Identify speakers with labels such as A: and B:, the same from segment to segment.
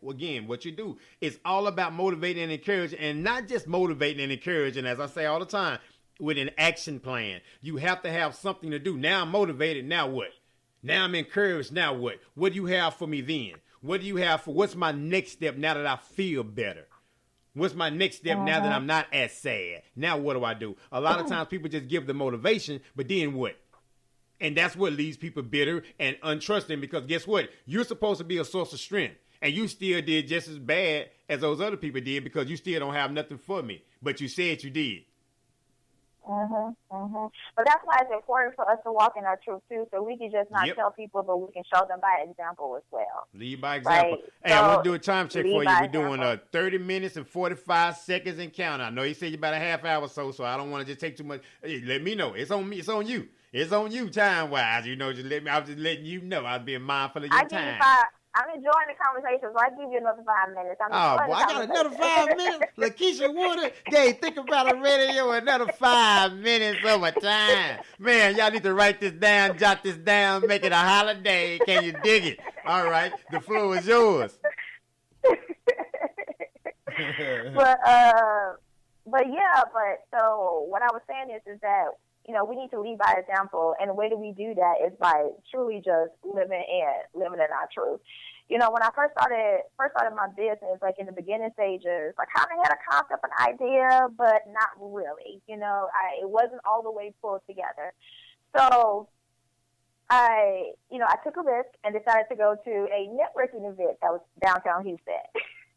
A: Again, what you do is all about motivating and encouraging, and not just motivating and encouraging, as I say all the time, with an action plan. You have to have something to do. Now I'm motivated. Now what? Now I'm encouraged. Now what? What do you have for me then? What do you have for, what's my next step now that I feel better? What's my next step now that I'm not as sad? Now what do I do? A lot of times people just give the motivation, but then what? And that's what leaves people bitter and untrusting, because guess what? You're supposed to be a source of strength. And you still did just as bad as those other people did, because you still don't have nothing for me. But you said you did.
B: But that's why it's important for us to walk in our truth too, so we can just not tell people, but we can show them by example as well.
A: Lead by example. Right? Hey, so, I want to do a time check for you. We're doing 30 minutes and 45 seconds and count. I know you said you about a half hour or so I don't want to just take too much. Hey, let me know. It's on me. It's on you. It's on you time wise. You know, just let me. I was just letting you know. I was being mindful of your time.
B: I'm enjoying the conversation, so I give you another 5 minutes.
A: I got another 5 minutes. Lakitia Woodard, they think about a radio another 5 minutes of my time. Man, y'all need to write this down, jot this down, make it a holiday. Can you dig it? All right, the floor is yours.
B: So what I was saying is that, you know, we need to lead by example, and the way that we do that is by truly just living in our truth. You know, when I first started my business, like in the beginning stages, I kind of had a concept, an idea, but not really. You know, it wasn't all the way pulled together. So I took a risk and decided to go to a networking event that was downtown Houston.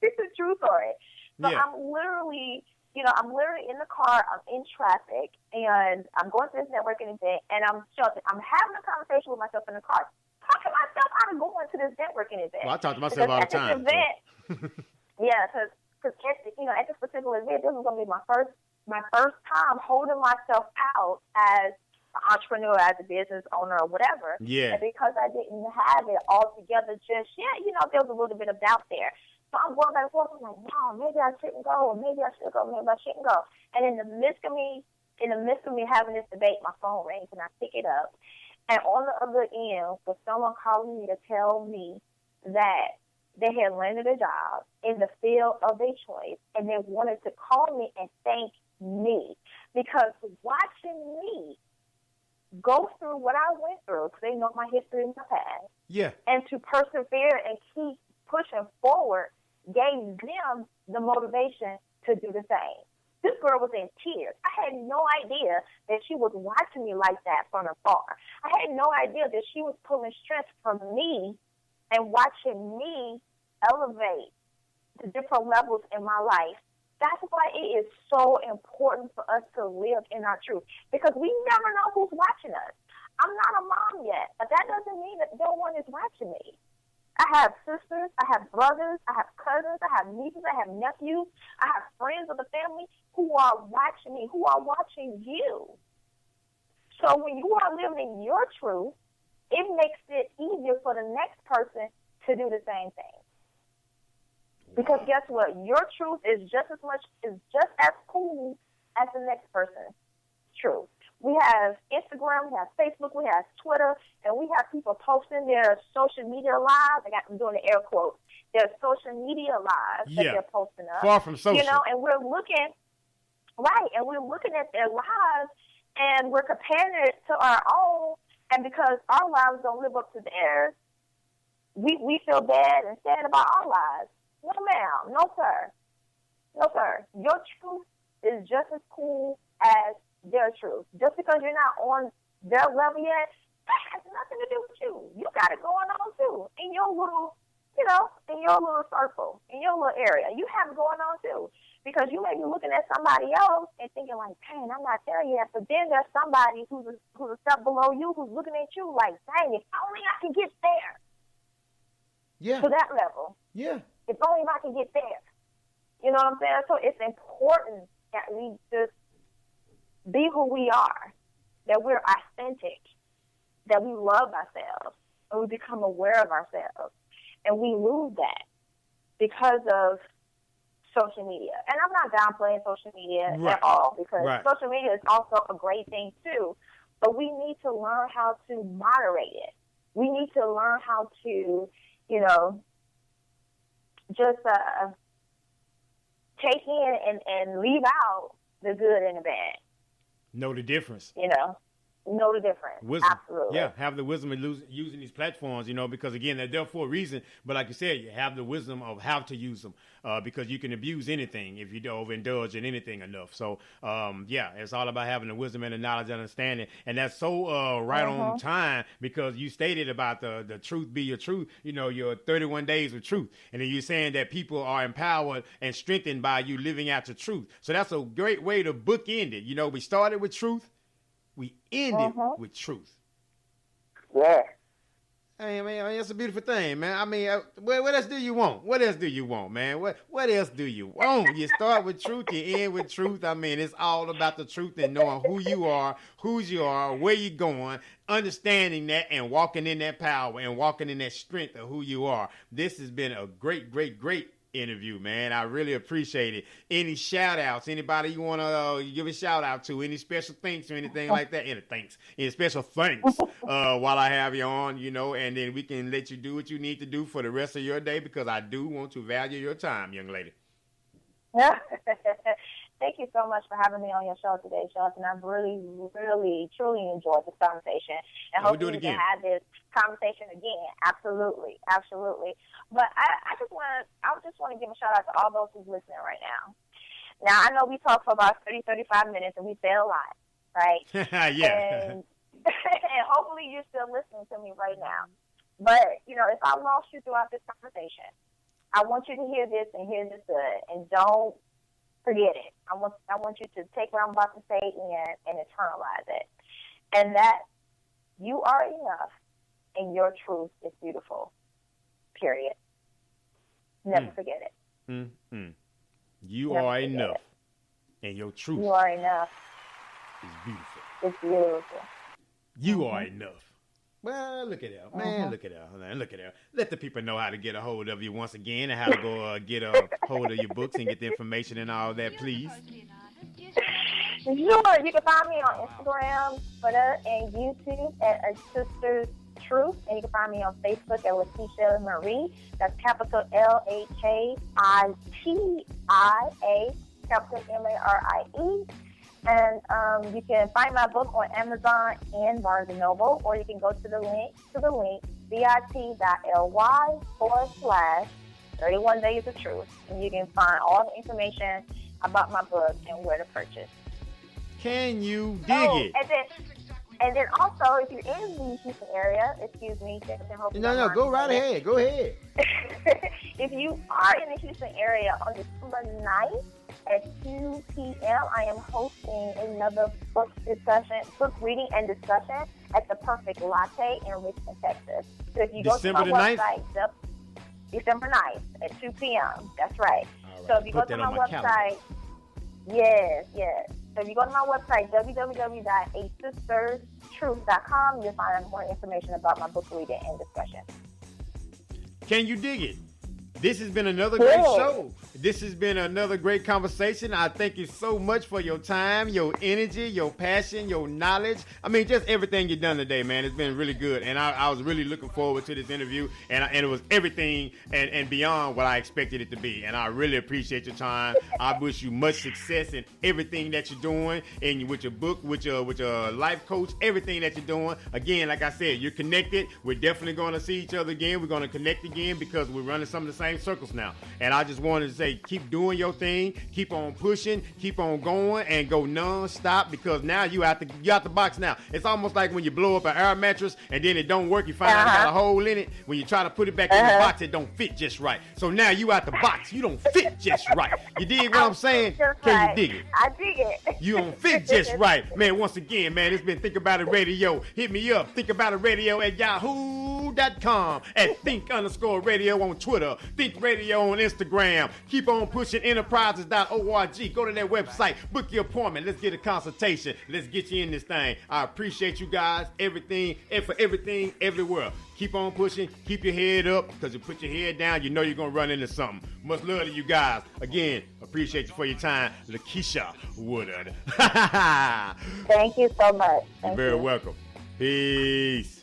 B: It's a true story. So yeah. I'm literally in the car, I'm in traffic, and I'm going to this networking event, and I'm having a conversation with myself in the car, talking myself out of going to this networking event.
A: Well, I talk to myself all the time.
B: Event, yeah, because at this particular event, this was going to be my first time holding myself out as an entrepreneur, as a business owner, or whatever.
A: Yeah.
B: And because I didn't have it all together just yet, there was a little bit of doubt there. So I'm going back and forth. I'm like, no, maybe I shouldn't go, or maybe I should go, maybe I shouldn't go. And in the midst of me having this debate, my phone rings and I pick it up. And on the other end was someone calling me to tell me that they had landed a job in the field of their choice, and they wanted to call me and thank me, because watching me go through what I went through, because they know my history and my past, and to persevere and keep pushing forward, gave them the motivation to do the same. This girl was in tears. I had no idea that she was watching me like that from afar. I had no idea that she was pulling strength from me and watching me elevate to different levels in my life. That's why it is so important for us to live in our truth, because we never know who's watching us. I'm not a mom yet, but that doesn't mean that no one is watching me. I have sisters, I have brothers, I have cousins, I have nieces, I have nephews, I have friends of the family who are watching me, who are watching you. So when you are living in your truth, it makes it easier for the next person to do the same thing. Because guess what? Your truth is just as cool as the next person's truth. We have Instagram, we have Facebook, we have Twitter, and we have people posting their social media lives. I'm doing the air quotes. Their social media lives that they're posting up.
A: Far from social.
B: And we're looking at their lives, and we're comparing it to our own, and because our lives don't live up to theirs, we feel bad and sad about our lives. No, ma'am. No, sir. No, sir. Your truth is just as cool as their truth. Just because you're not on their level yet, that has nothing to do with you. You got it going on too. In your little circle, in your little area. You have it going on too. Because you may be looking at somebody else and thinking like, dang, I'm not there yet. But then there's somebody who's a step below you who's looking at you like, dang, if only I can get there.
A: Yeah.
B: To that level.
A: Yeah.
B: If only I can get there. You know what I'm saying? So it's important that we just be who we are, that we're authentic, that we love ourselves, and we become aware of ourselves. And we lose that because of social media. And I'm not downplaying social media at all, because social media is also a great thing too. But we need to learn how to moderate it. We need to learn how to, just take in and leave out the good and the bad.
A: Know the difference.
B: You know the difference.
A: Wisdom.
B: Absolutely.
A: Yeah, have the wisdom of using these platforms, because, again, they're there for a reason. But like you said, you have the wisdom of how to use them because you can abuse anything if you overindulge in anything enough. So, it's all about having the wisdom and the knowledge and understanding. And that's so right on time because you stated about the truth be your truth, your 31 days of truth. And then you're saying that people are empowered and strengthened by you living out the truth. So that's a great way to bookend it. We started with truth. We ended with truth.
B: Yeah.
A: Hey, man, that's a beautiful thing, man. I mean, what else do you want? What else do you want, man? What else do you want? You start with truth, you end with truth. I mean, it's all about the truth and knowing who you are, whose you are, where you're going, understanding that and walking in that power and walking in that strength of who you are. This has been a great, great, great interview, man. I really appreciate it. Any shout outs? Anybody you want to give a shout out to? Any special thanks or anything like that? Any special thanks while I have you on, and then we can let you do what you need to do for the rest of your day because I do want to value your time, young lady.
B: Thank you so much for having me on your show today, Shelton. I've really, really, truly enjoyed this conversation. And hopefully we can have this conversation again. Absolutely. Absolutely. But I just want to give a shout out to all those who's listening right now. Now, I know we talked for about 30, 35 minutes and we said a lot, right?
A: Yeah.
B: And hopefully you're still listening to me right now. But, if I lost you throughout this conversation, I want you to hear this and hear this good. And don't forget it. I want you to take what I'm about to say and internalize it. And that you are enough and your truth is beautiful. Period. Never forget it.
A: Mm-hmm. You are enough and your truth.
B: You are enough.
A: Is beautiful.
B: It's beautiful.
A: You are enough. Well, look at that, man. Look at that, man. Look at that. Let the people know how to get a hold of you once again and how to go get a hold of your books and get the information and all that, please.
B: Sure. You can find me on Instagram, Twitter, and YouTube at A Sister's Truth. And you can find me on Facebook at Lakitia Marie. That's capital Lakitia, capital Marie. And you can find my book on Amazon and Barnes & Noble, or you can go to the link bit.ly/31 Days of Truth, and you can find all the information about my book and where to purchase.
A: Can you dig it?
B: And then also, if you're in the Houston area,
A: No, go right ahead. Go ahead.
B: If you are in the Houston area on December 9th, at 2 p.m., I am hosting another book reading and discussion at the Perfect Latte in Richmond, Texas. So if you go to my website, December 9th at 2 p.m., that's right. So if you go to my website, yes. So if you go to my website, www.asisterstruth.com, you'll find more information about my book reading and discussion.
A: Can you dig it? This has been another great show. This has been another great conversation. I thank you so much for your time, your energy, your passion, your knowledge. I mean, just everything you've done today, man. It's been really good. And I was really looking forward to this interview. And it was everything and beyond what I expected it to be. And I really appreciate your time. I wish you much success in everything that you're doing. And with your book, with your life coach, everything that you're doing. Again, like I said, you're connected. We're definitely going to see each other again. We're going to connect again because we're running some of the same circles now. And I just wanted to say, keep doing your thing, keep on pushing, keep on going, and go non-stop because now you out the box now. It's almost like when you blow up an air mattress and then it don't work, you find out it got a hole in it. When you try to put it back in the box, it don't fit just right. So now you out the box, you don't fit just right. You dig what I'm saying? Can you dig it?
B: I dig it.
A: You don't fit just right. Man, once again, man, it's been Think About It Radio. Hit me up, Think About It Radio at yahoo.com, at think_radio on Twitter, Think Radio on Instagram. Keep on pushing enterprises.org. Go to that website, book your appointment. Let's get a consultation. Let's get you in this thing. I appreciate you guys, everything, everywhere. Keep on pushing. Keep your head up because you put your head down, you know you're going to run into something. Much love to you guys. Again, appreciate you for your time. Lakitia Woodard.
B: Thank you so much.
A: You're very welcome. Peace.